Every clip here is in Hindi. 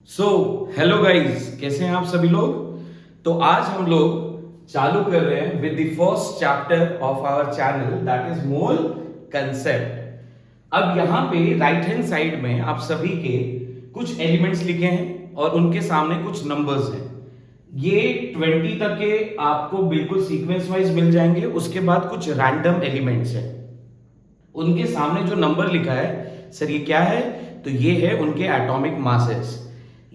हेलो गाइस, कैसे हैं आप सभी लोग। तो आज हम लोग चालू कर रहे हैं with the first chapter of our channel, that is mole concept. अब यहाँ पे राइट हैंड साइड में आप सभी के कुछ एलिमेंट्स लिखे हैं और उनके सामने कुछ नंबर्स हैं। ये 20 तक के आपको बिल्कुल सीक्वेंस वाइज मिल जाएंगे। उसके बाद कुछ रैंडम एलिमेंट्स हैं, उनके सामने जो नंबर लिखा है, सर ये क्या है, तो ये है उनके एटॉमिक मासेस।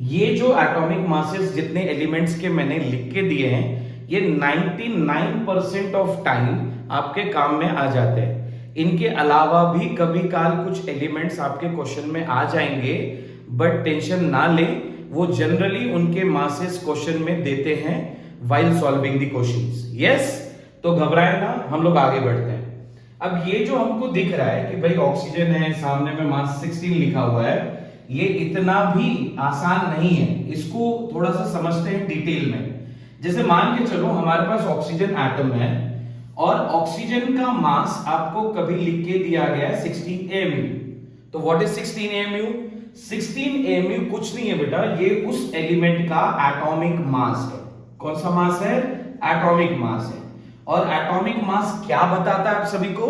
ये जो एटॉमिक मासेस जितने एलिमेंट्स के मैंने लिख के दिए हैं, ये 99% ऑफ टाइम आपके काम में आ जाते हैं। इनके अलावा भी कभी काल कुछ एलिमेंट्स आपके क्वेश्चन में आ जाएंगे, बट टेंशन ना लें, वो जनरली उनके मासेस क्वेश्चन में देते हैं while solving the questions. Yes, तो घबराए ना, हम लोग आगे बढ़ते हैं। अब ये जो हमको दिख रहा है कि भाई ऑक्सीजन है, सामने में मास 16 लिखा हुआ है, ये इतना भी आसान नहीं है। इसको थोड़ा सा समझते हैं डिटेल में। जैसे मान के चलो हमारे पास ऑक्सीजन एटम है और ऑक्सीजन का मास आपको कभी लिख के दिया गया है 16 AMU। तो व्हाट इज 16 AMU? 16 AMU कुछ नहीं है बेटा, ये उस एलिमेंट का एटॉमिक मास है। कौन सा मास है? एटॉमिक मास है। और एटॉमिक मास क्या बताता है आप सभी को?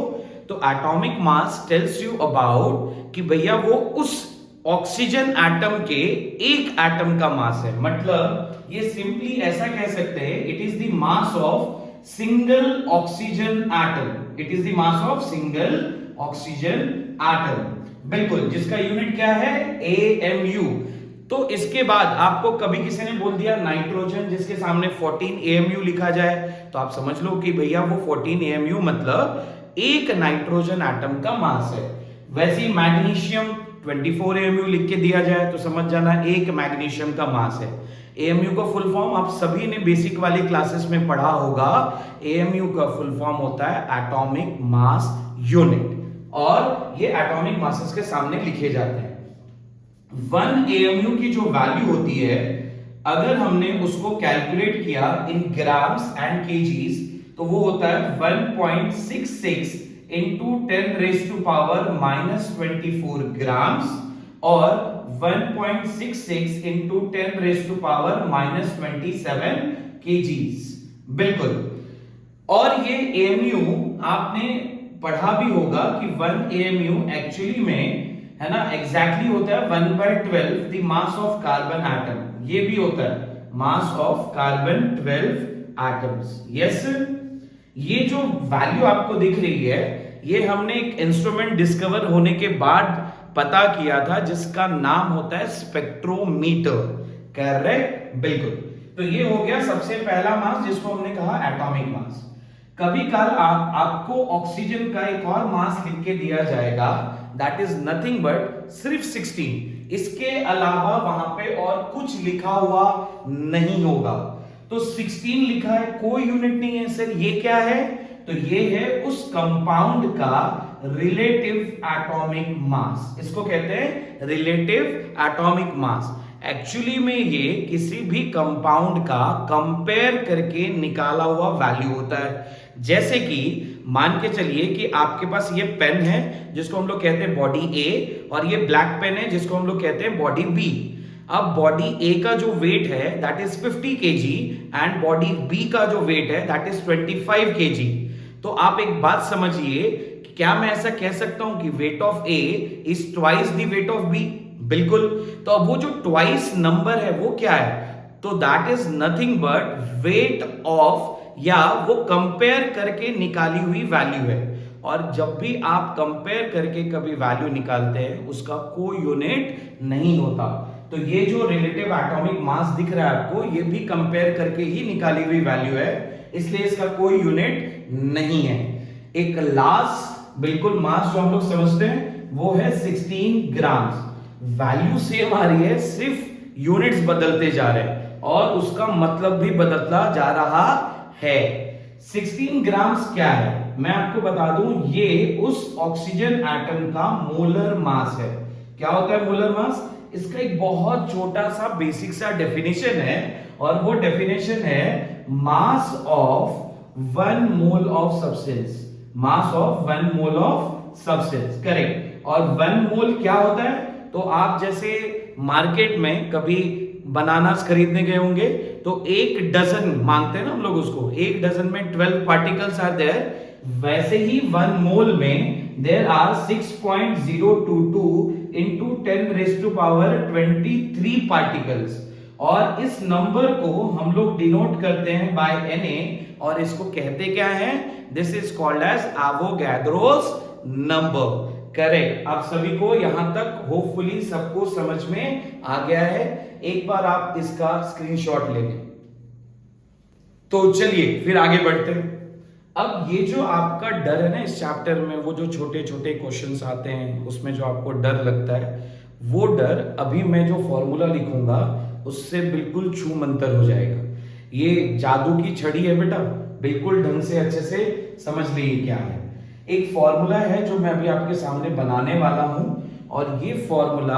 तो atomic mass tells you about कि भैया वो उस ऑक्सीजन एटम के एक एटम का मास है। मतलब ये सिंपली ऐसा कह सकते हैं, it is the mass of single oxygen atom. It is the mass of single oxygen atom, बिल्कुल, जिसका यूनिट क्या है? AMU। तो इसके बाद आपको कभी किसी ने बोल दिया नाइट्रोजन, जिसके सामने 14 AMU लिखा जाए, तो आप समझ लो कि भैया वो 14 AMU मतलब एक नाइट्रोजन एटम का मास है। वैसे ही मैग्नीशियम 24 AMU लिख के दिया जाए तो समझ जाना एक मैग्नीशियम का मास है। AMU का फुल फॉर्म आप सभी ने बेसिक वाली क्लासेस में पढ़ा होगा। AMU का फुल फॉर्म होता है एटॉमिक मास यूनिट, और ये एटॉमिक मासेस के सामने लिखे जाते हैं। 1 AMU की जो वैल्यू होती है, अगर हमने उसको कैलकुलेट किया इन ग्राम्स एंड केजीज, तो वो होता है 1.66 into 10 raise to power -24 grams और 1.66 into 10 raise to power -27 kgs, बिल्कुल। और ये AMU आपने पढ़ा भी होगा कि 1 AMU एक्चुअली में है ना, एग्जैक्टली होता है 1/12 the mass of carbon atom. ये भी होता है mass of carbon 12 atoms. Yes, ये जो वैल्यू आपको दिख रही है, ये हमने एक इंस्ट्रूमेंट डिस्कवर होने के बाद पता किया था, जिसका नाम होता है स्पेक्ट्रोमीटर। करेक्ट, बिल्कुल। तो ये हो गया सबसे पहला मास, जिसको हमने कहा एटॉमिक मास। कभी कल आपको ऑक्सीजन का एक और मास लिख के दिया जाएगा, दैट इज नथिंग बट सिर्फ 16। इसके अलावा वहां पे और कुछ लिखा हुआ नहीं होगा। तो 16 लिखा है, कोई यूनिट नहीं है। सर ये क्या है? तो ये है उस कंपाउंड का रिलेटिव एटॉमिक मास। इसको कहते हैं रिलेटिव एटॉमिक मास। एक्चुअली में ये किसी भी कंपाउंड का कंपेयर करके निकाला हुआ वैल्यू होता है। जैसे कि मान के चलिए कि आपके पास ये पेन है, जिसको हम लोग कहते हैं बॉडी A, और ये ब्लैक पेन है, जिसको हम लोग कहते हैं बॉडी B। अब बॉडी A का जो वेट है that is 50 kg and body B का जो वेट है दैट इज 25 kg। तो आप एक बात समझिए, क्या मैं ऐसा कह सकता हूं कि weight of A is twice the weight of B? बिल्कुल। तो अब वो जो ट्वाइस नंबर है वो क्या है? तो that is nothing but weight of, या वो कंपेयर करके निकाली हुई वैल्यू है। और जब भी आप कंपेयर करके कभी वैल्यू निकालते हैं, उसका कोई यूनिट नहीं होता। तो ये जो रिलेटिव एटॉमिक मास दिख रहा है आपको, ये भी कंपेयर करके ही निकाली हुई वैल्यू है, इसलिए इसका कोई यूनिट नहीं है। एक लास्ट बिल्कुल मास जो हम लोग समझते हैं वो है 16 ग्राम्स। वैल्यू सेम आ रही है, सिर्फ यूनिट्स बदलते जा रहे हैं और उसका मतलब भी बदलता जा रहा है। 16 ग्राम्स क्या है मैं आपको बता दूं, ये उस ऑक्सीजन एटम का मोलर मास है। क्या होता है मोलर मास? इसका एक बहुत छोटा सा बेसिक सा डेफिनेशन है, और वो डेफिनेशन है mass of 1 mole of substance. Mass of 1 mole of substance, correct. और 1 मोल क्या होता है? तो आप जैसे मार्केट में कभी बनानास खरीदने गए होंगे तो एक डजन मांगते हैं ना हम लोग उसको, एक डजन में 12 पार्टिकल्स आर देयर, वैसे ही 1 मोल में there are 6.022 into 10 raised to power 23 particles. और इस नंबर को हम लोग डिनोट करते हैं बाय Na और इसको कहते क्या है, this is called as Avogadro's number. Correct. आप सभी को यहां तक होपफुली सबको समझ में आ गया है। एक बार आप इसका स्क्रीनशॉट ले लें। तो चलिए फिर आगे बढ़ते हैं। अब ये जो आपका डर है ना इस चैप्टर में, वो जो छोटे छोटे क्वेश्चंस आते हैं उसमें जो आपको डर लगता है, वो डर अभी मैं जो फॉर्मूला लिखूंगा उससे बिल्कुल छू मंतर हो जाएगा। ये जादू की छड़ी है बेटा, बिल्कुल ढंग से अच्छे से समझ लीजिए क्या है। एक फॉर्मूला है जो मैं अभी आपके सामने बनाने वाला हूं और ये फॉर्मूला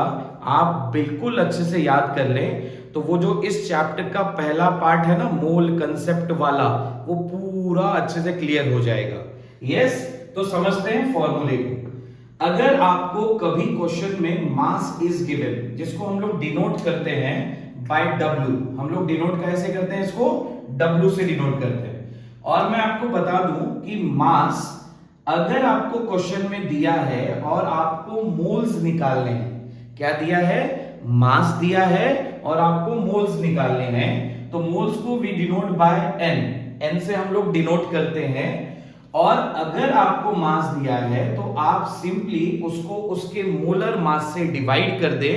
आप बिल्कुल अच्छे से याद कर लें तो वो जो इस चैप्टर का पहला पार्ट है ना मोल कंसेप्ट वाला, वो पूरा अच्छे से क्लियर हो जाएगा। यस, तो समझते हैं फॉर्मूले को। अगर आपको कभी क्वेश्चन में मास इज गिवन, जिसको हम लोग डिनोट करते हैं बाय W, हम लोग डिनोट कैसे करते हैं इसको, W से डिनोट करते हैं। और मैं आपको बता दूं कि मास अगर आपको क्वेश्चन में दिया है और आपको मोल्स निकालने हैं, क्या दिया है, मास दिया है और आपको मोल्स निकालने हैं, तो मोल्स को वी डिनोट बाय n से हम लोग डिनोट करते हैं। और अगर आपको मास दिया है तो आप सिंपली उसको उसके मोलर मास से डिवाइड कर दे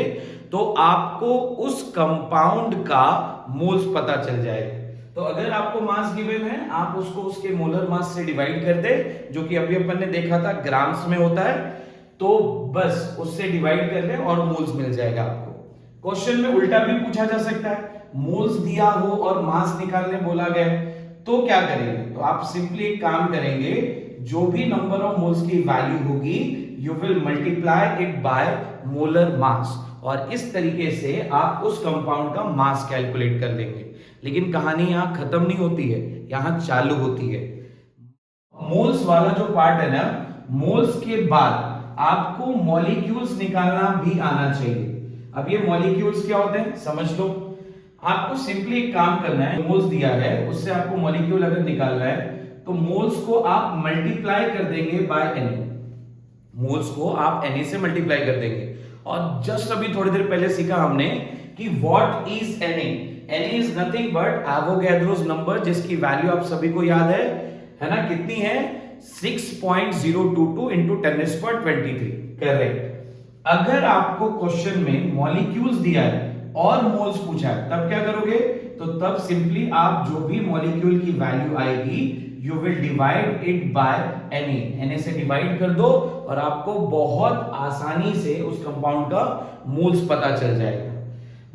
तो आपको उस कंपाउंड का मोल्स पता चल जाएगा। तो अगर आपको मास गिवन है आप उसको उसके मोलर मास से डिवाइड कर दे, जो कि अभी अपन ने देखा था ग्राम्स में होता है, तो बस उससे डिवाइड कर ले और मोल्स मिल जाएगा आपको। क्वेश्चन में उल्टा भी पूछा जा सकता है, मोल्स दिया हो और मास निकालने बोला गया तो क्या करेंगे, तो आप सिंपली एक काम करेंगे, जो भी नंबर ऑफ मोल्स की वैल्यू होगी you will multiply it by molar mass, और इस तरीके से आप उस कंपाउंड का मास कैलकुलेट कर लेंगे। लेकिन कहानी यहां खत्म नहीं होती है, यहां चालू होती है। मोल्स वाला जो पार्ट है ना, मोल्स के बाद आपको मॉलिक्यूल्स निकालना भी आना चाहिए। अब ये मॉलिक्यूल्स क्या होते हैं समझ लो। आपको सिंपली एक काम करना है, मोल्स दिया है उससे आपको मॉलिक्यूल अगर निकालना है तो मोल्स को आप मल्टीप्लाई कर देंगे बाय Na, मोल्स को आप Na से मल्टीप्लाई कर देंगे। और जस्ट अभी थोड़ी देर पहले सीखा हमने कि what is Na, Na is nothing but Avogadro's number, जिसकी वैल्यू आप सभी को याद है ना, कितनी है 6.022 into 10⁻23। करेक्ट। अगर आपको क्वेश्चन में मॉलिक्यूल्स दिया है और मोल्स पूछा है तब क्या करोगे, तो तब सिंपली आप जो भी मॉलिक्यूल की वैल्यू आएगी you will divide it by Na से डिवाइड कर दो और आपको बहुत आसानी से उस कंपाउंड का मोल्स पता चल जाएगा।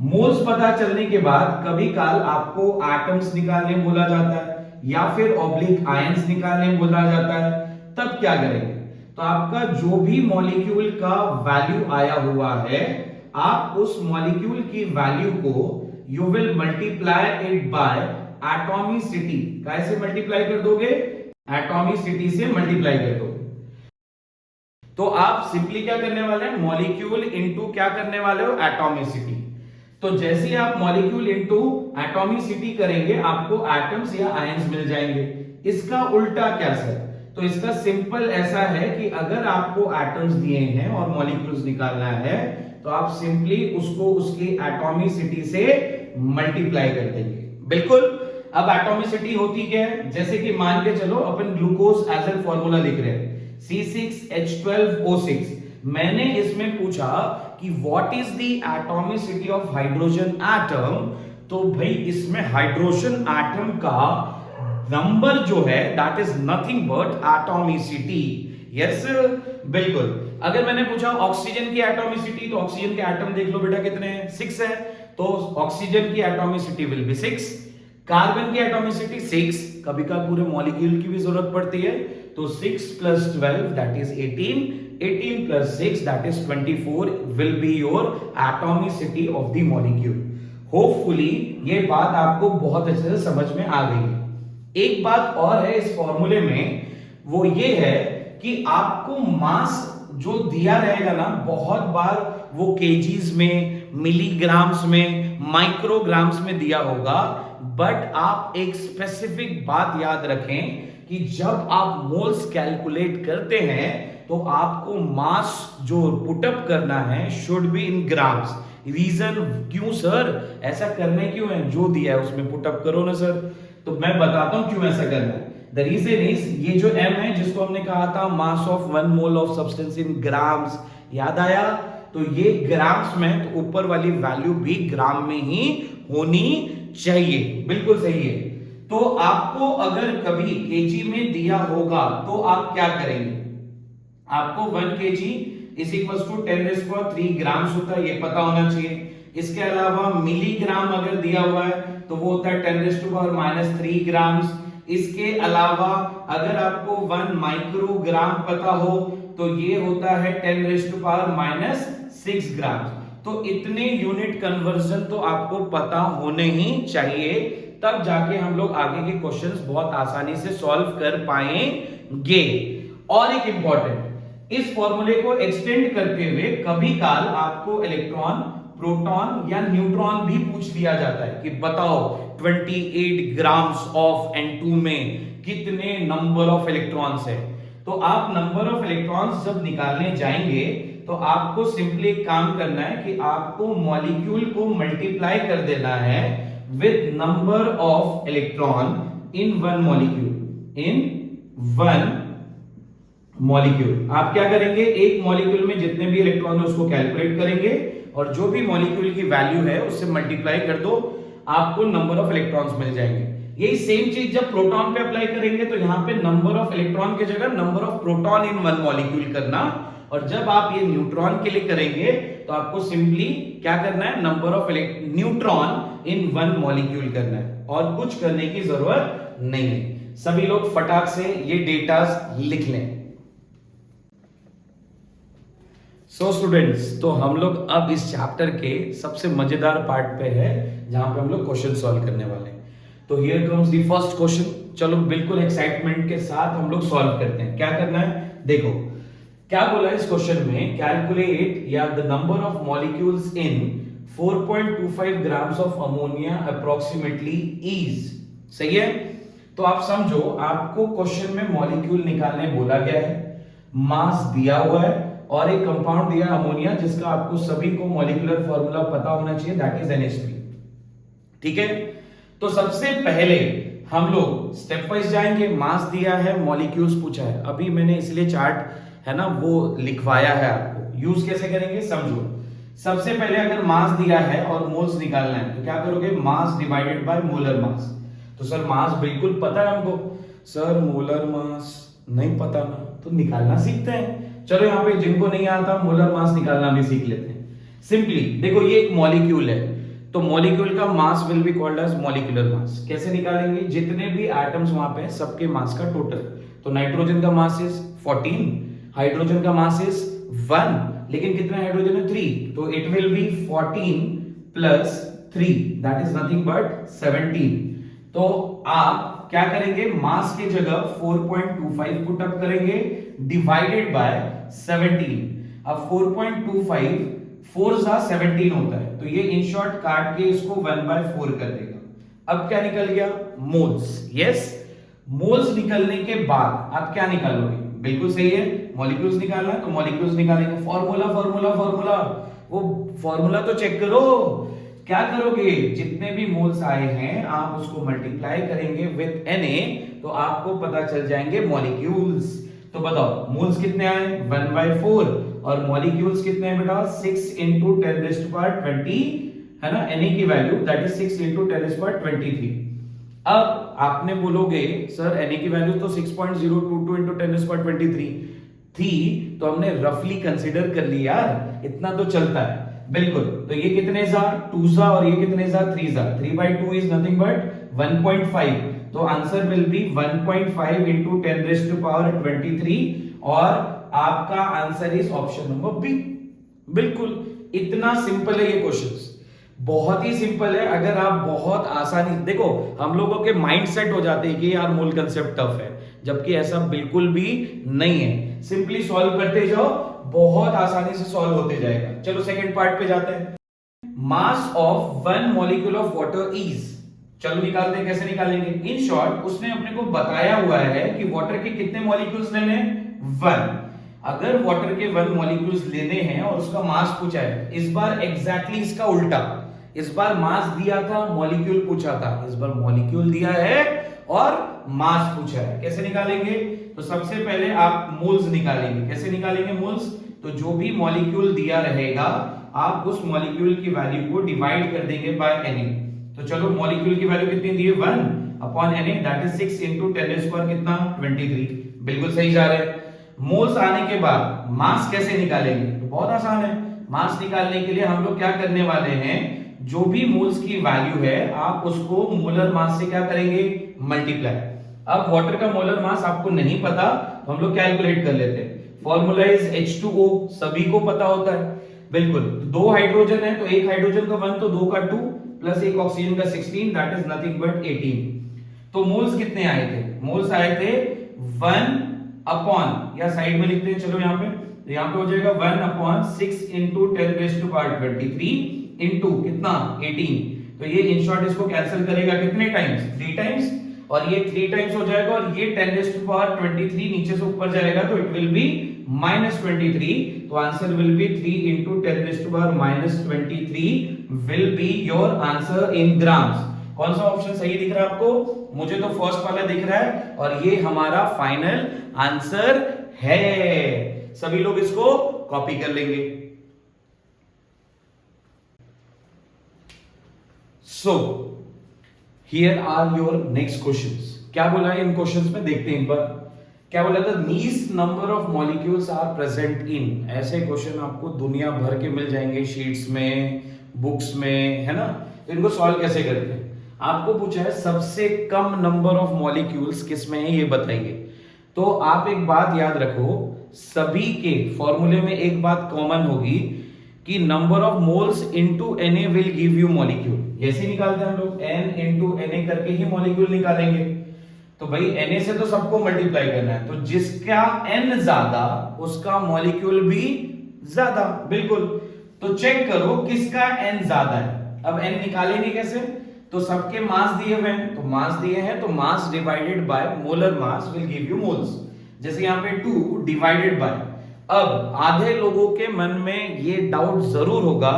मोल्स पता चलने के बाद कभी काल आपको एटम्स निकालने बोला जाता है या फिर ऑब्लिक आयंस निकालने बोला जाता है, तब क्या करेंगे, तो आपका जो भी मॉलिक्यूल का वैल्यू आया हुआ है आप उस मॉलिक्यूल की वैल्यू को you will multiply it by atomicity. कैसे मल्टीप्लाई कर दोगे, एटॉमिसिटी से मल्टीप्लाई कर दोगे। तो आप सिंपली क्या करने वाले हैं, मॉलिक्यूल इनटू क्या करने वाले हो, एटॉमिसिटी। तो जैसे ही आप मॉलिक्यूल इनटू एटॉमिसिटी करेंगे आपको एटम्स या आयंस मिल जाएंगे। इसका उल्टा क्या सर, तो इसका सिंपल ऐसा है कि अगर आपको एटम्स दिए हैं और मॉलिक्यूल्स निकालना है तो आप सिंपली उसको उसकी एटॉमिसिटी से मल्टीप्लाई कर देंगे। बिल्कुल। अब एटॉमिसिटी होती क्या है, जैसे कि मान के चलो अपन ग्लूकोज एज ए फॉर्मूला लिख रहे हैं C6H12O6। मैंने इसमें पूछा कि what is the atomicity of hydrogen atom, तो भाई इसमें हाइड्रोजन एटम का नंबर जो है that is nothing but atomicity. Yes बिल्कुल। अगर मैंने पूछा ऑक्सीजन की एटॉमिसिटी, तो ऑक्सीजन के एटम देख लो बेटा कितने हैं, 6 है, तो ऑक्सीजन की एटॉमिसिटी विल बी 6। कार्बन की एटॉमिसिटी 6, कभी का पूरे मॉलिक्यूल की भी जरूरत पड़ती है, तो 6 + 12 that is 18, 18 + 6 that is 24 will be your atomicity of the molecule. Hopefully ये बात आपको बहुत अच्छे से समझ में आ गई है। एक बात और है इस फॉर्मूले में, वो ये है कि आपको मास जो दिया रहेगा ना, बहुत बार वो केजीज में, मिलीग्राम्स में, माइक्रोग्राम्स में दिया होगा, बट आप एक स्पेसिफिक बात याद रखें कि जब आप मोल्स कैलकुलेट करते हैं तो आपको मास जो पुटअप करना है should be in grams. Reason क्यों सर, ऐसा करने क्यों है, जो दिया है उसमें पुटअप करो ना सर। तो मैं बताता हूं क्यों ऐसा करना है। द रीजन इज, ये जो m है जिसको हमने कहा था mass of 1 mole of substance in grams, याद आया? तो ये ग्राम्स में, तो ऊपर वाली वैल्यू भी ग्राम में ही होनी चाहिए। बिल्कुल सही है। तो आपको अगर कभी केजी में दिया होगा तो आप क्या करेंगे? आपको 1 kg is equal to 10⁻³ grams होता है, ये पता होना चाहिए। इसके अलावा मिलीग्राम अगर दिया हुआ है तो वो होता है 10⁻³ ग्राम्स। इसके अलावा अगर आपको 1 माइक्रोग्राम पता हो तो ये होता है 10⁻⁻6 ग्राम। तो इतने यूनिट कन्वर्जन तो आपको पता होने ही चाहिए, तब जाके हम लोग आगे के क्वेश्चंस बहुत आसानी से सॉल्व कर पाएंगे। और एक इंपॉर्टेंट, इस फॉर्मूले को एक्सटेंड करते हुए कभी काल आपको इलेक्ट्रॉन, प्रोटॉन या न्यूट्रॉन भी पूछ लिया जाता है कि बताओ 28 ग्राम्स ऑफ N2 में कितने नंबर ऑफ इलेक्ट्रॉन्स है। तो आप नंबर ऑफ इलेक्ट्रॉन्स जब निकालने जाएंगे तो आपको सिंपली एक काम करना है कि आपको मॉलिक्यूल को मल्टीप्लाई कर देना है with number of electron in one molecule. आप क्या करेंगे, एक मॉलिक्यूल में जितने भी इलेक्ट्रॉन है उसको कैलकुलेट करेंगे और जो भी मॉलिक्यूल की वैल्यू है उससे मल्टीप्लाई कर दो, आपको नंबर ऑफ इलेक्ट्रॉन्स मिल जाएंगे। यही सेम चीज जब प्रोटॉन पे अप्लाई करेंगे तो यहां पे नंबर ऑफ इलेक्ट्रॉन की जगह number of proton in one molecule करना, और जब आप ये न्यूट्रॉन के लिए करेंगे तो आपको सिंपली क्या करना है, number of neutron in one molecule करना है, और कुछ करने की जरूरत नहीं है। सभी लोग फटाक से ये डेटा लिख लें। सो स्टूडेंट्स, तो हम लोग अब इस चैप्टर के सबसे मजेदार पार्ट पे है जहां पे हम लोग क्वेश्चन सॉल्व करने वाले हैं। तो here comes the first question. चलो बिल्कुल एक्साइटमेंट के साथ हम लोग सॉल्व करते हैं। क्या करना है, देखो क्या बोला है इस क्वेश्चन में, कैलकुलेट या the number of molecules in 4.25 grams of ammonia approximately is. सही है, तो आप समझो आपको क्वेश्चन में मॉलिक्यूल निकालने बोला गया है, मास दिया हुआ है और एक कंपाउंड दिया अमोनिया जिसका आपको सभी को मॉलिक्यूलर फॉर्मूला पता होना चाहिए, दैट इज NH3। ठीक है, तो सबसे पहले हम लोग स्टेप वाइज जाएंगे। मास दिया है, मॉलिक्यूल्स पूछा है, अभी मैंने इसलिए चार्ट है ना वो लिखवाया है आपको। यूज कैसे करेंगे समझो। सबसे पहले अगर मास दिया है और मोल्स निकालना है तो क्या करोगे, mass divided by molar mass. तो सर मास बिल्कुल पता है हमको, सर मोलर मास नहीं पता ना, तो निकालना सीखते हैं। चलो यहाँ पे जिनको नहीं आता मोलर मास निकालना भी सीख लेते हैं। सिंपली देखो ये एक मॉलिक्यूल है, तो मॉलिक्यूल का mass will be called as molecular mass. कैसे निकालेंगे, जितने भी एटम्स वहां पे सबके मास का टोटल। तो नाइट्रोजन का मास इज 14, हाइड्रोजन का मास इज 1, लेकिन कितने हाइड्रोजन है 3, तो it will be 14 plus 3 that is nothing but 17। तो आप क्या करेंगे, मास की जगह 4.25 पुट अप करेंगे डिवाइडेड बाय 17। अब 4.25 4 जा 17 होता है, तो ये इन शॉर्ट काट के इसको 1/4 कर देगा। अब क्या निकल गया, मोल्स। यस, मोल्स निकलने के बाद आप क्या निकालोगे, बिल्कुल सही है, मॉलिक्यूल्स निकालना है तो मॉलिक्यूल्स निकालेंगे। फॉर्मूला वो फॉर्मूला तो चेक करो। क्या करोगे, जितने भी मोल्स आए हैं आप उसको मल्टीप्लाई करेंगे विद Na, तो आपको पता चल जाएंगे मॉलिक्यूल्स। तो बताओ मोल्स कितने आए, 1/4, और मॉलिक्यूल्स कितने हैं बेटा, 6 × 10⁻20 है ना, Na की वैल्यू दैट इज 6 × 10⁻23। अब आपने बोलोगे सर Na की वैल्यू तो 6.022 × 10⁻23 थी, तो हमने रफली कंसीडर कर लिया यार, इतना तो चलता है। बिल्कुल, तो ये कितने जा 2 जा और ये कितने जा 3 जा, 3/2 इज नथिंग बट 1.5, तो आंसर विल बी 1.5 × 10⁻23 और आपका answer is option number B. बिल्कुल इतना सिंपल है ये क्वेश्चंस, बहुत ही सिंपल है। अगर आप बहुत आसानी, देखो हम लोगों के माइंड सेट हो जाते हैं कि यार मोल कंसेप्ट टफ है, जबकि ऐसा बिल्कुल भी नहीं है। सिंपली सॉल्व करते जाओ, बहुत आसानी से सॉल्व होते जाएगा। चलो सेकंड पार्ट पे जाते हैं। Mass of one molecule of water is, चलो निकालते हैं, कैसे निकालेंगे। इन शॉर्ट उसने अपने को बताया हुआ है कि वाटर के कितने मॉलिक्यूल्स लेने हैं, 1। अगर वाटर के 1 मॉलिक्यूल्स लेने हैं और उसका मास पूछा है, इस बार एग्जैक्टली इसका उल्टा, इस बार मास दिया था, मॉलिक्यूल पूछा था, इस बार मॉलिक्यूल दिया है और मास पूछा है। कैसे निकालेंगे, तो सबसे पहले आप मोल्स निकालेंगे। कैसे निकालेंगे मोल्स, तो जो भी मॉलिक्यूल दिया रहेगा आप उस मॉलिक्यूल की वैल्यू को डिवाइड कर देंगे बाय Na। तो चलो मॉलिक्यूल की वैल्यू कितनी दी है, 1 upon Na, that is 6 into 10⁻⁴ कितना, 23। बिल्कुल सही जा रहे हैं। मोल्स आने के बाद मास कैसे निकालेंगे, तो बहुत आसान है। मास निकालने के लिए हम लोग क्या करने वाले हैं, जो भी मोल्स की वैल्यू है आप उसको मोलर मास से क्या करेंगे, मल्टीप्लाई। अब वाटर का मोलर मास आपको नहीं पता तो हम लोग कैलकुलेट कर लेते हैं। फॉर्मूला इज H2O, सभी को पता होता है। बिल्कुल, दो हाइड्रोजन है तो एक हाइड्रोजन का 1 तो 2 का 2 प्लस एक ऑक्सीजन का 16, दैट इज नथिंग बट 18। तो मोल्स कितने आए थे, मोल्स आए थे 1 अपॉन, या साइड में लिखते हैं, चलो यहाँ पे, तो यहाँ पे हो जाएगा 1 अपॉन 6 into 10⁻23 इंटू कितना, 18। तो ये इन शॉर्ट इसको कैंसिल करेगा कितने टाइम्स, 3 टाइम्स, और ये 3 टाइम्स हो जाएगा और ये 10⁻23 नीचे से ऊपर जाएगा तो इट विल बी -23। तो answer will be 3 into 10⁻23 will be your answer in grams. कौन सा ऑप्शन सही दिख रहा है आपको, मुझे तो फर्स्ट वाला दिख रहा है और ये हमारा फाइनल आंसर है। सभी लोग इसको कॉपी कर लेंगे। So here are your next questions. क्या बोला है इन क्वेश्चंस में, देखते हैं एक बार। क्या बोला था, least number of molecules are present in. ऐसे क्वेश्चन आपको दुनिया भर के मिल जाएंगे, शीट्स में, बुक्स में, है ना। तो इनको सॉल्व कैसे करते हैं, आपको पूछा है सबसे कम नंबर ऑफ मॉलिक्यूल्स किस में है ये बताइए। तो आप एक बात याद रखो, सभी के फॉर्मूले में एक बात कॉमन होगी कि number of moles into Na will give you molecule. ऐसे निकालते हैं हम लोग, n इनटू Na करके ही मॉलिक्यूल निकालेंगे। तो भाई Na से तो सबको मल्टीप्लाई करना है, तो जिसका n ज्यादा उसका मॉलिक्यूल भी ज्यादा। बिल्कुल, तो चेक करो किसका n ज्यादा है। अब n निकालेंगे कैसे, तो सबके मास दिए हुए हैं, तो मास दिए हैं तो mass divided by molar mass will give you moles. जैसे यहाँ पे 2 डिवाइडेड बाय। अब आधे लोगों के मन में ये डाउट जरूर होगा,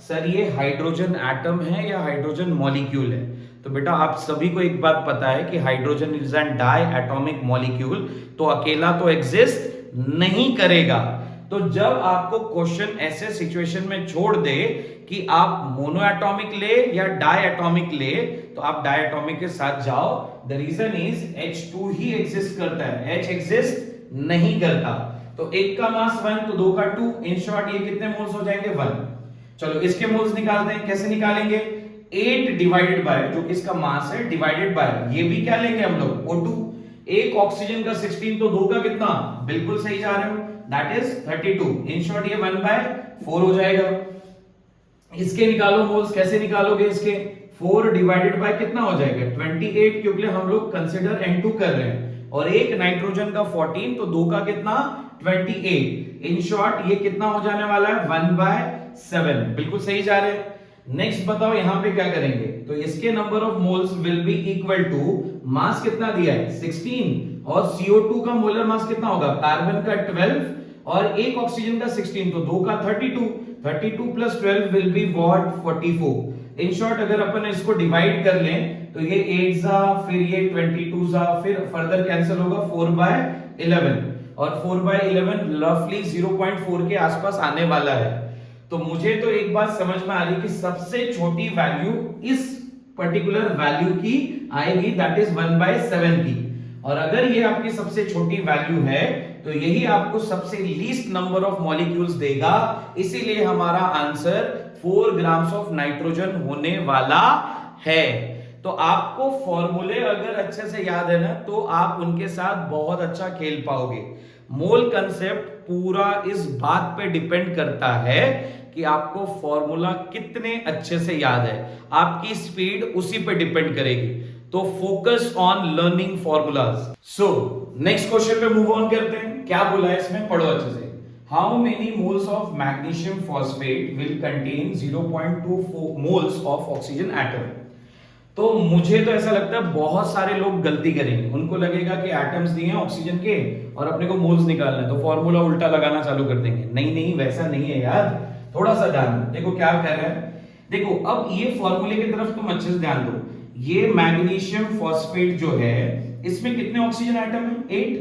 सर ये हाइड्रोजन एटम है या हाइड्रोजन मॉलिक्यूल है। तो बेटा आप सभी को एक बात पता है कि hydrogen is an diatomic molecule, तो अकेला तो एग्जिस्ट नहीं करेगा। तो जब आपको क्वेश्चन ऐसे सिचुएशन में छोड़ दे कि आप मोनो एटॉमिक ले या डाई एटॉमिक ले, तो आप डाई एटॉमिक के साथ जाओ। द रीजन इज H2 ही एग्जिस्ट करता है, H एग्जिस्ट नहीं करता। तो एक का मास 1 तो 2 का 2, इन शॉर्ट ये कितने मोल्स हो जाएंगे, 1। चलो इसके मोल्स निकालते हैं, कैसे निकालेंगे, 8 डिवाइडेड बाय जो इसका मास है डिवाइडेड बाय, ये भी क्या लेंगे हम लोग, O2। एक ऑक्सीजन का 16 तो 2 का कितना, बिल्कुल सही जा रहे हो, दैट इज 32। इन शॉर्ट ये 1/4 हो जाएगा। इसके निकालो मोल्स, कैसे निकालोगे इसके, 4 डिवाइडेड बाय कितना हो जाएगा, 28, क्योंकि हम लोग कंसीडर N2 कर रहे हैं, और एक नाइट्रोजन का 14 तो 2 का कितना, 28। इन शॉर्ट ये कितना हो जाने वाला है, 1/7। बिल्कुल सही जा रहे हैं। नेक्स्ट बताओ यहां पे क्या करेंगे, तो इसके number of moles will be equal to, mass कितना दिया है 16, और CO2 का मोलर मास कितना होगा, कार्बन का 12 और एक ऑक्सीजन का 16 तो 2 का 32, 32 plus 12 will be what, 44। In short अगर अपन इसको डिवाइड कर लें तो ये 8 जा, फिर ये 22 जा, फिर फर्दर कैंसिल होगा 4/11, और 4/11 रफली 0.4 के आसपास आने वाला है। तो मुझे तो एक बात समझ में आ रही कि सबसे छोटी वैल्यू इस पर्टिकुलर वैल्यू की आएगी, दैट इज 1/7 की। और अगर ये आपकी सबसे छोटी वैल्यू है तो यही आपको सबसे लीस्ट नंबर ऑफ मॉलिक्यूल्स देगा, इसीलिए हमारा आंसर 4 ग्राम्स ऑफ नाइट्रोजन होने वाला है। तो आपको फॉर्मूले अगर अच्छे से याद है ना, तो आप उनके साथ बहुत अच्छा खेल पाओगे। मोल कंसेप्ट पूरा इस बात पे डिपेंड करता है कि आपको फॉर्मूला कितने अच्छे से याद है, आपकी स्पीड उसी पे डिपेंड करेगी। तो focus on learning formulas. So next question पे मूव ऑन करते हैं। क्या बोला है इसमें, पढ़ो अच्छे से। How many moles of magnesium phosphate will contain 0.24 moles of oxygen atom. तो मुझे तो ऐसा लगता है बहुत सारे लोग गलती करेंगे, उनको लगेगा कि एटम्स दिए हैं ऑक्सीजन के और अपने को मोल्स निकालना है, तो फॉर्मूला उल्टा लगाना चालू कर देंगे। नहीं नहीं, वैसा नहीं है यार, थोड़ा सा ध्यान दो। देखो क्या कह रहा है, देखो अब ये फॉर्मूले की तरफ तुम अच्छे से ध्यान दो। ये मैग्नीशियम फॉस्फेट जो है, इसमें कितने ऑक्सीजन एटम है? 8।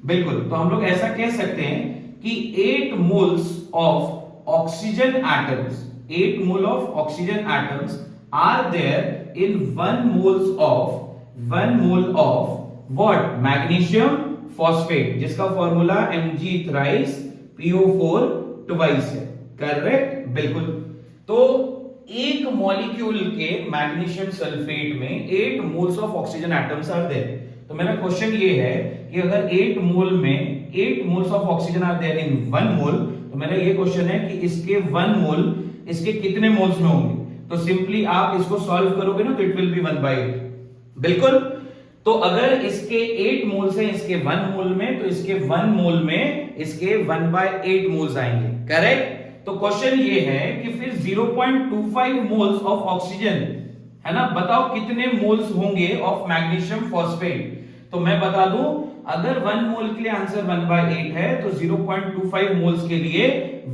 बिल्कुल, तो हम लोग ऐसा कह सकते हैं कि 8 moles of oxygen atoms, 8 mole of oxygen atoms are there in 1 mole of what? Magnesium phosphate, जिसका formula Mg thrice PO4 twice है। करेक्ट, बिल्कुल। तो एक मॉलिक्यूल के मैग्नीशियम सल्फेट में 8 moles of oxygen atoms are there. तो मेरा क्वेश्चन ये है कि अगर 8 मोल में 8 moles of oxygen are there in 1 mole, तो मेरा ये क्वेश्चन है कि इसके 1 मोल इसके कितने मोल्स में होंगे? तो सिंपली आप इसको सॉल्व करोगे ना, तो इट विल बी 1/8। बिल्कुल। तो अगर इसके 8 मोल्स हैं इसके 1 मोल में, तो इसके 1 मोल में इसके 1/8 मोल्स आएंगे। करेक्ट। तो क्वेश्चन ये है कि फिर 0.25 मोल्स ऑफ ऑक्सीजन, है ना, बताओ कितने मोल्स होंगे ऑफ मैग्नीशियम फॉस्फेट। तो मैं बता दूं, अगर 1 मोल के लिए आंसर 1/8 है, तो 0.25 मोल्स के लिए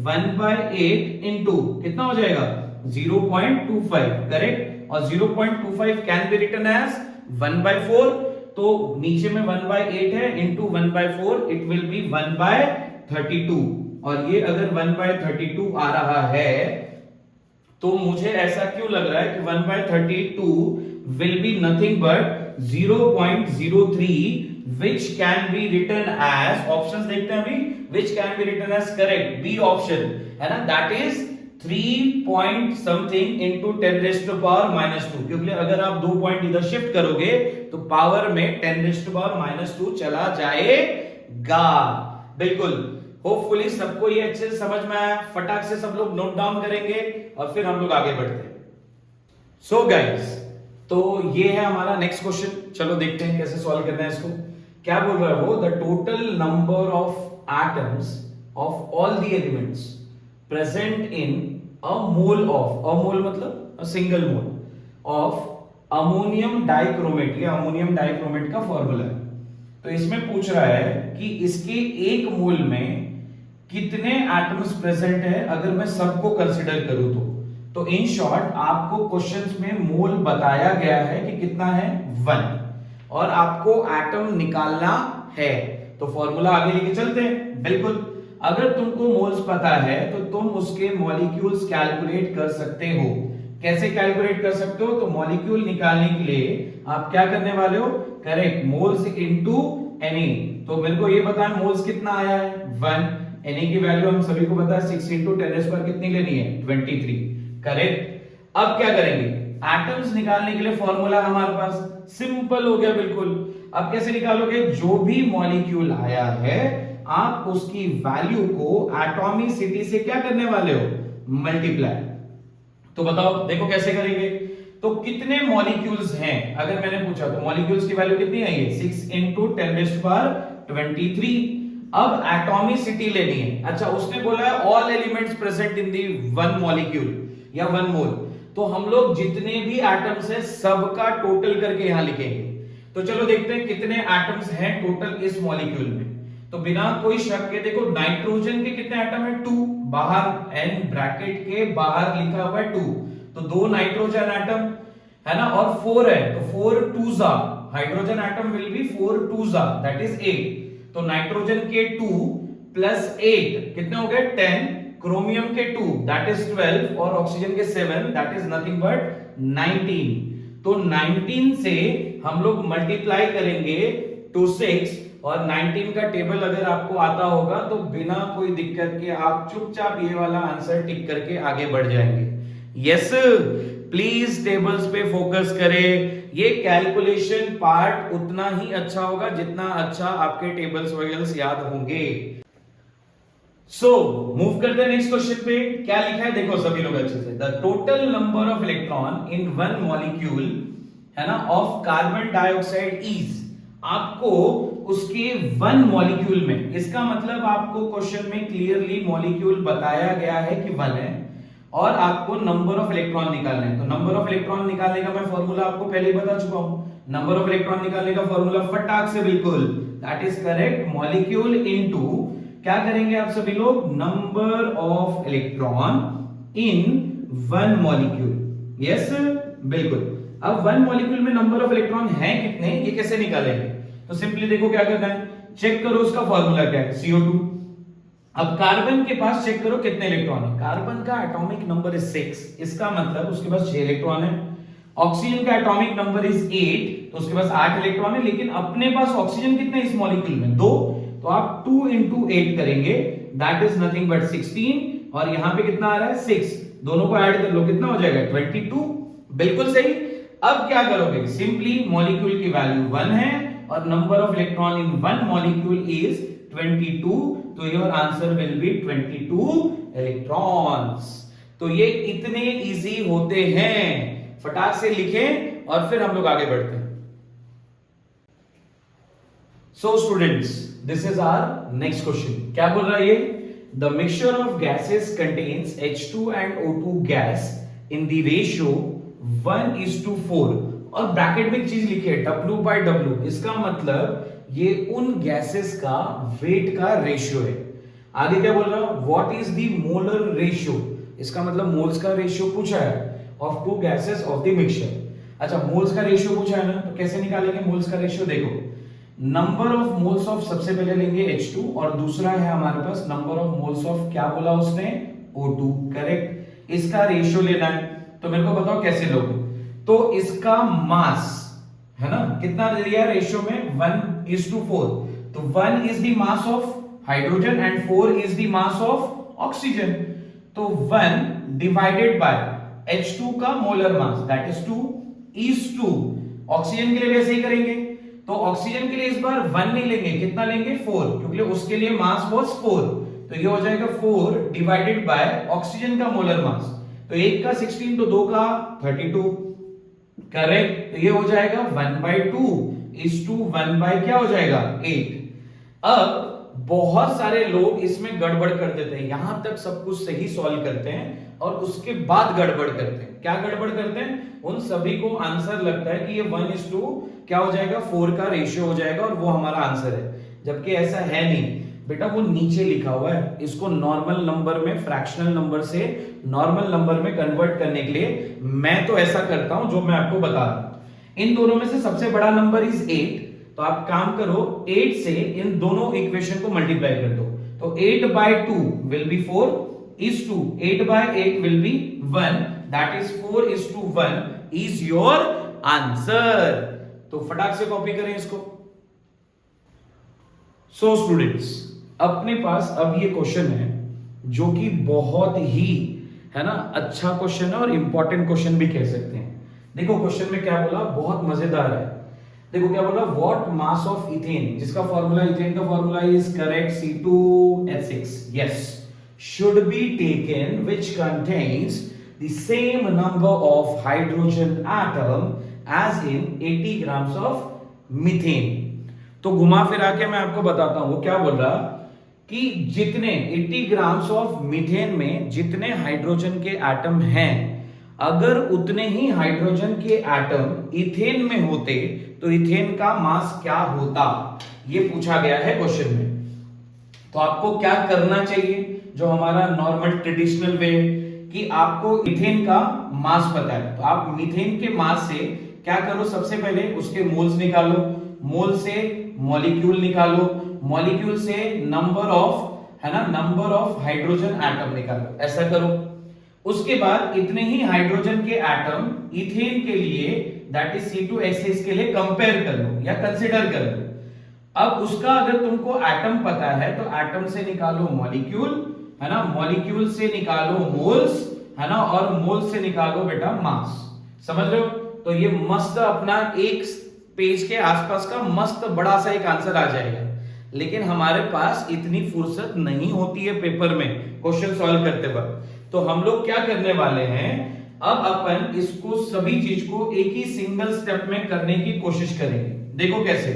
1/8 इंटू कितना हो जाएगा? 0.25। करेक्ट। और 0.25 कैन बी रिटन एज 1/4। तो नीचे में 1/8 है, इंटू 1/4, इट विल बी 1/32। और ये अगर 1/32 आ रहा है, तो मुझे ऐसा क्यों लग रहा है कि 1/32 will be nothing but 0.03, which can be written as, options देखते हैं अभी, which can be written as correct, B option, है ना, that is 3 point something into 10 raised to power -2, क्योंकि अगर आप 2 पॉइंट इधर शिफ्ट करोगे तो पावर में 10 raised to power -2 चला जाएगा। बिल्कुल। होपफुली सबको ये अच्छे से समझ में आया। फटाक से सब लोग नोट डाउन करेंगे और फिर हम लोग आगे बढ़ते हैं। सो गाइस, तो ये है हमारा नेक्स्ट क्वेश्चन। चलो देखते हैं कैसे सॉल्व करना है इसको। क्या बोल रहा है वो? The total number of atoms of all the elements present in a mole of, a mole मतलब a single mole of ammonium dichromate. ये अमोनियम डाइक्रोमेट का फॉर्मूला है। तो इसमें पूछ रहा है कि इसके 1 मोल में कितने एटम्स प्रेजेंट है अगर मैं सबको कंसीडर करूं तो इन शॉर्ट आपको क्वेश्चंस में मोल बताया गया है कि कितना है? 1, और आपको एटम निकालना है। तो फॉर्मूला आगे लेके चलते हैं। बिल्कुल। अगर तुमको मोल्स पता है तो तुम उसके मॉलिक्यूल्स कैलकुलेट कर सकते हो। कैसे कैलकुलेट कर सकते हो? तो मॉलिक्यूल निकालने के लिए आप क्या करने वाले हो? Correct, moles into Na। तो मेरे को ये बताएं मोल्स कितना आया है? 1। Na की वैल्यू हम सभी को पता है 6 × 10⁻² कितनी लेनी है? 23। करेक्ट। अब क्या करेंगे? एटम्स निकालने के लिए फॉर्मूला हमारे पास सिंपल हो गया। बिल्कुल। अब कैसे निकालोगे? जो भी मॉलिक्यूल आया है आप उसकी वैल्यू को एटॉमिसिटी से क्या करने वाले हो? मल्टीप्लाई। तो बताओ, देखो कैसे करेंगे। तो कितने मॉलिक्यूल्स हैं अगर मैंने पूछा, तो मॉलिक्यूल्स की वैल्यू कितनी आई है? 6 × 10⁻23। अब एटॉमिसिटी लेनी है। अच्छा, उसने बोला है ऑल एलिमेंट्स प्रेजेंट इन दी 1 मॉलिक्यूल या 1 मोल। तो हम लोग जितने भी एटम्स हैं सबका टोटल करके यहां लिखेंगे। तो चलो देखते हैं कितने एटम्स हैं टोटल इस मॉलिक्यूल में। तो बिना कोई शक के देखो, नाइट्रोजन के कितने एटम है? 2। बाहर एन ब्रैकेट के बाहर लिखा हुआ है 2, तो 2 नाइट्रोजन एटम है ना, और 4 है, तो 4 2s hydrogen atom will be 4 2s, that is 8। तो नाइट्रोजन के 2 प्लस 8 कितने हो गए? 10। क्रोमियम के 2 दैट इज 12, और ऑक्सीजन के 7 दैट इज नथिंग बट 19। तो 19 से हम लोग मल्टीप्लाई करेंगे टू 6, और 19 का टेबल अगर आपको आता होगा तो बिना कोई दिक्कत के आप चुपचाप ये वाला आंसर टिक करके आगे बढ़ जाएंगे। यस, प्लीज टेबल्स पे फोकस करें। ये कैलकुलेशन पार्ट उतना ही अच्छा होगा जितना अच्छा आपके टेबल्स वगैरह याद होंगे। सो मूव करते हैं नेक्स्ट क्वेश्चन पे। क्या लिखा है देखो सभी लोग अच्छे से। The total number of electron in 1 molecule, है ना, ऑफ कार्बन डाइऑक्साइड इज। आपको उसके वन मॉलिक्यूल में, इसका मतलब आपको क्वेश्चन में क्लियरली मॉलिक्यूल बताया गया है कि वन है और आपको नंबर ऑफ इलेक्ट्रॉन निकालने हैं। तो नंबर ऑफ इलेक्ट्रॉन निकालने का मैं फॉर्मूला आपको पहले ही बता चुका हूं। नंबर ऑफ इलेक्ट्रॉन निकालने का फॉर्मूला फटाक से बिल्कुल, that is correct, molecule into क्या करेंगे आप सभी लोग, number of electron in one molecule. Yes बिल्कुल। अब वन मॉलिक्यूल में नंबर ऑफ इलेक्ट्रॉन है कितने, ये कैसे निकालेंगे? तो सिंपली देखो क्या करना है, चेक करो उसका फॉर्मूला क्या है, CO2। अब कार्बन के पास चेक करो कितने इलेक्ट्रॉन है, कार्बन का एटॉमिक नंबर इज 6, इसका मतलब उसके पास 6 इलेक्ट्रॉन है। ऑक्सीजन का एटॉमिक नंबर इज 8, तो उसके पास 8 इलेक्ट्रॉन है, लेकिन अपने पास ऑक्सीजन कितने इस मॉलिक्यूल में, 2, तो आप 2 into 8 करेंगे, दैट इज नथिंग बट 16, और यहां पे कितना आ रहा है 6, दोनों को ऐड कर लो कितना हो जाएगा 22, बिल्कुल सही। अब क्या करोगे, सिंपली मॉलिक्यूल की वैल्यू 1 है और number of electron in one molecule is 22, तो your answer will be 22 electrons. तो ये इतने इजी होते हैं, फटाक से लिखें और फिर हम लोग आगे बढ़ते हैं। So students, this is our next question. क्या बोल रहा है ये, the mixture of gases contains H2 and O2 gas in the ratio 1:4, और ब्रैकेट में एक चीज लिखी है W/W, इसका मतलब ये उन गैसेस का वेट का रेशियो है। आगे क्या बोल रहा है, what is the molar ratio, इसका मतलब मोल्स का रेशियो पूछा है of two gases of the mixture. अच्छा, मोल्स का रेशियो पूछा है ना, तो कैसे निकालेंगे मोल्स का रेशियो, देखो नंबर ऑफ मोल्स ऑफ सबसे पहले लेंगे H2 और दूसरा है हमारे पास नंबर ऑफ मोल्स ऑफ, क्या बोला उसने, O2, करेक्ट। इसका रेशियो लेना है, तो मेरे को बताओ कैसे लोगे। तो इसका मास है ना, कितना दिया रेशियो में 1:4, तो 1 is the mass of hydrogen and 4 is the mass of oxygen, तो 1 divided by H2 का molar mass that is 2 is 2। Oxygen के लिए वैसे ही करेंगे, तो ऑक्सीजन के लिए इस बार 1 नहीं लेंगे, कितना लेंगे 4, क्योंकि उसके लिए मास वाज 4, तो ये हो जाएगा 4 डिवाइडेड बाय ऑक्सीजन का मोलर मास, तो 1 का 16, तो 2 का 32, करेक्ट। तो ये हो जाएगा 1/2 is to 1 क्या हो जाएगा 8। अब बहुत सारे लोग इसमें गड़बड़ कर देते हैं, यहां तक सब कुछ सही सॉल्व करते हैं और उसके बाद गड़बड़ करते हैं। क्या गड़बड़ करते हैं, उन सभी को आंसर लगता है कि ये 1:2 क्या हो जाएगा 4 का रेशियो हो जाएगा और वो हमारा आंसर है, जबकि ऐसा है नहीं बेटा, वो नीचे लिखा हुआ है। इसको नॉर्मल नंबर में, फ्रैक्शनल नंबर से नॉर्मल नंबर में कन्वर्ट करने के लिए मैं तो ऐसा करता हूं जो मैं आपको बता रहा हूं। इन दोनों में से सबसे बड़ा नंबर इज 8, तो आप काम करो 8 से इन दोनों इक्वेशन को मल्टीप्लाई कर दो, तो 8/2 will be 4 is to 8/8 will be 1, that is 4:1 is your answer। तो फटाक से कॉपी करें इसको। सो स्टूडेंट्स, अपने पास अब ये क्वेश्चन है जो कि बहुत ही है ना अच्छा क्वेश्चन है और इंपॉर्टेंट क्वेश्चन भी कह सकते हैं। देखो क्वेश्चन में क्या बोला, बहुत मजेदार है। देखो क्या बोला, व्हाट मास ऑफ इथेन, जिसका फॉर्मूला, इथेन का formula is correct C2H6, yes, should be taken which contains the same number of hydrogen atom as in 80 grams of methane। तो घुमा फिरा के मैं आपको बताता हूं वो क्या बोल रहा कि जितने 80 ग्राम्स ऑफ मीथेन में जितने हाइड्रोजन के एटम हैं, अगर उतने ही हाइड्रोजन के एटम इथेन में होते तो इथेन का मास क्या होता, ये पूछा गया है क्वेश्चन में। तो आपको क्या करना चाहिए, जो हमारा नॉर्मल ट्रेडिशनल वे, कि आपको इथेन का मास पता है, तो आप मीथेन के मास से क्या करो, सबसे पहले उसके मोल्स निकालो, मोल से मॉलिक्यूल निकालो, मॉलिक्यूल से नंबर ऑफ, है ना, नंबर ऑफ हाइड्रोजन एटम निकालो, ऐसा करो। उसके बाद इतने ही हाइड्रोजन के एटम इथेन के लिए दैट इज C2H6 के लिए कंपेयर कर लो या कंसीडर कर लो। अब उसका अगर तुमको एटम पता है तो एटम से निकालो मॉलिक्यूल, है ना, मॉलिक्यूल से निकालो मोल्स, है ना, और मोल से निकालो बेटा मास। समझ रहे हो? तो ये मस्त अपना एक पेज के आसपास का मस्त बड़ा सा एक आंसर आ जाएगा, लेकिन हमारे पास इतनी फुर्सत नहीं होती है पेपर में क्वेश्चन सॉल्व करते वक्त। तो हम लोग क्या करने वाले हैं, अब अपन इसको सभी चीज को एक ही सिंगल स्टेप में करने की कोशिश करेंगे। देखो कैसे,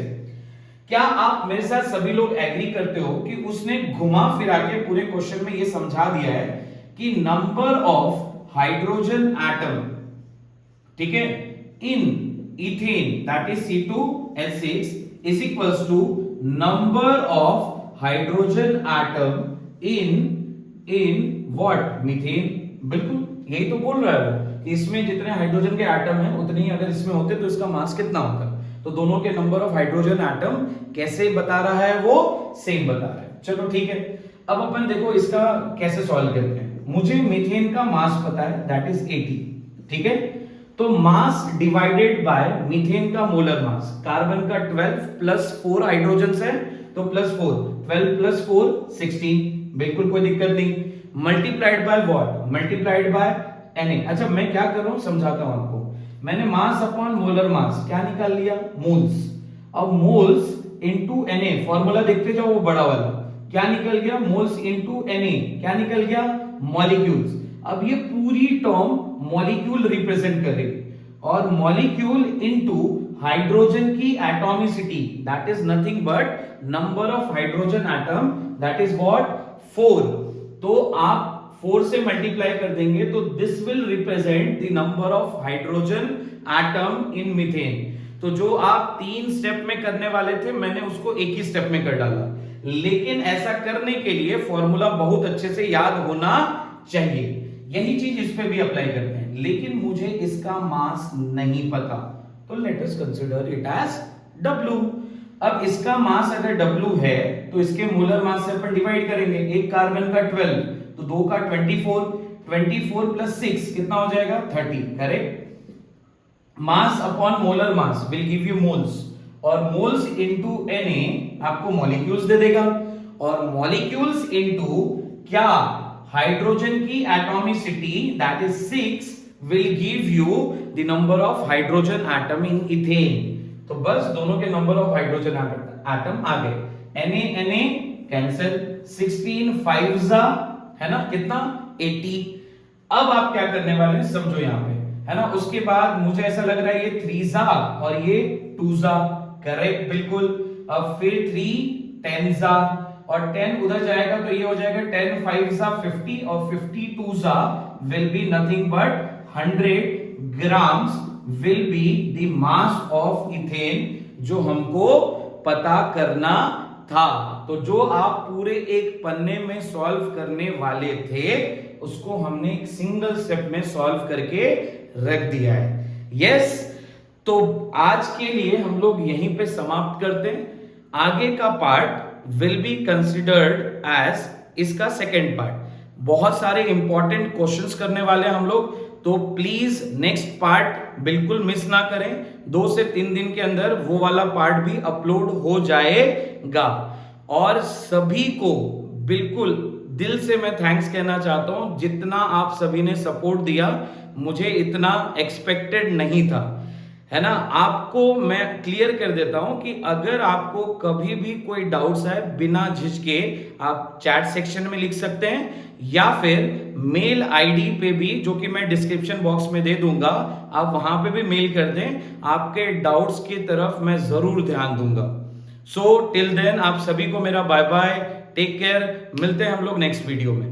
क्या आप मेरे साथ सभी लोग एग्री करते हो कि उसने घुमा फिरा के पूरे क्वेश्चन में ये समझा दिया है कि नंबर ऑफ हाइड्रोजन एटम, ठीक है, in ethane that is C2H6 is equals to number of hydrogen atom in what, methane. बिल्कुल यही तो बोल रहा है वो कि इसमें जितने हाइड्रोजन के एटम हैं उतने ही अगर इसमें होते तो इसका मास कितना होता। तो दोनों के नंबर ऑफ हाइड्रोजन एटम कैसे बता रहा है, वो सेम बता रहा है। चलो ठीक है, अब अपन देखो इसका कैसे सॉल्व करते हैं। मुझे मीथेन का मास पता है दैट इज 80, ठीक है। तो मास डिवाइडेड बाय मीथेन का मोलर मास, कार्बन का 12 प्लस 4 हाइड्रोजन है तो प्लस 4, 12 प्लस 4 16, बिल्कुल कोई दिक्कत नहीं। Multiplied by what, multiplied by Na। अच्छा मैं क्या कर रहा हूं समझाता हूं आपको। मैंने मास अपॉन मोलर मास क्या निकाल लिया, मोल्स। अब मोल्स इनटू Na, फॉर्मूला देखते जाओ वो बड़ा वाला, क्या निकल गया, मोल्स इनटू Na, क्या निकल गया, मॉलिक्यूल्स। अब ये पूरी टर्म मॉलिक्यूल रिप्रेजेंट कर रही है, और मॉलिक्यूल इनटू हाइड्रोजन की atomicity that is nothing but number of hydrogen atom that is what, 4। तो आप 4 से मल्टीप्लाई कर देंगे तो this will represent the number of hydrogen atom in methane. तो जो आप 3 स्टेप में करने वाले थे मैंने उसको एक ही स्टेप में कर डाला, लेकिन ऐसा करने के लिए फॉर्मूला बहुत अच्छे से याद होना चाहिए। यही चीज इस पे भी अप्लाई करते हैं, लेकिन मुझे इसका मास नहीं पता, तो let us consider it as W। अब इसका मास अगर W है तो इसके मोलर मास से अपन डिवाइड करेंगे। एक कार्बन का 12 तो 2 का 24, 24 प्लस 6 कितना हो जाएगा, 30, correct. Mass upon molar mass will give you moles, और मोल्स इनटू Na आपको मॉलिक्यूल्स दे देगा, और मॉलिक्यूल्स इनटू क्या, हाइड्रोजन की atomicity that is 6 will give you the number of hydrogen atom in ethane. तो बस दोनों के नंबर ऑफ हाइड्रोजन एटम आ गए। Na कैंसिल, 16 5 है ना कितना, 80। अब आप क्या करने वाले हैं समझो यहां पे, है ना। उसके बाद मुझे ऐसा लग रहा है ये 3 और ये 2, करेक्ट, बिल्कुल। अब फिर 3 10 और 10 उधर जाएगा तो ये हो जाएगा 10 5 50 और 50 2 will be nothing but 100 grams will be the mass of ethane, जो हमको पता करना था। तो जो आप पूरे एक पन्ने में सॉल्व करने वाले थे उसको हमने एक सिंगल स्टेप में सॉल्व करके रख दिया है। यस, तो आज के लिए हम लोग यहीं पे समाप्त करते हैं। आगे का part will be considered as इसका सेकेंड पार्ट। बहुत सारे इंपॉर्टेंट क्वेश्चंस करने वाले हैं हम लोग, तो प्लीज नेक्स्ट पार्ट बिल्कुल मिस ना करें। 2 से 3 दिन के अंदर वो वाला पार्ट भी अपलोड हो जाएगा। और सभी को बिल्कुल दिल से मैं थैंक्स कहना चाहता हूं, जितना आप सभी ने सपोर्ट दिया मुझे इतना एक्सपेक्टेड नहीं था, है ना। आपको मैं क्लियर कर देता हूं कि अगर आपको कभी भी कोई डाउट्स है बिना झिझके आप चैट सेक्शन में लिख सकते हैं, या फिर मेल आईडी पे भी, जो कि मैं डिस्क्रिप्शन बॉक्स में दे दूंगा, आप वहां पे भी मेल कर दें, आपके डाउट्स की तरफ मैं जरूर ध्यान दूंगा। सो टिल देन आप सभी को मेरा बाय बाय, टेक केयर, मिलते हैं हम लोग नेक्स्ट वीडियो में।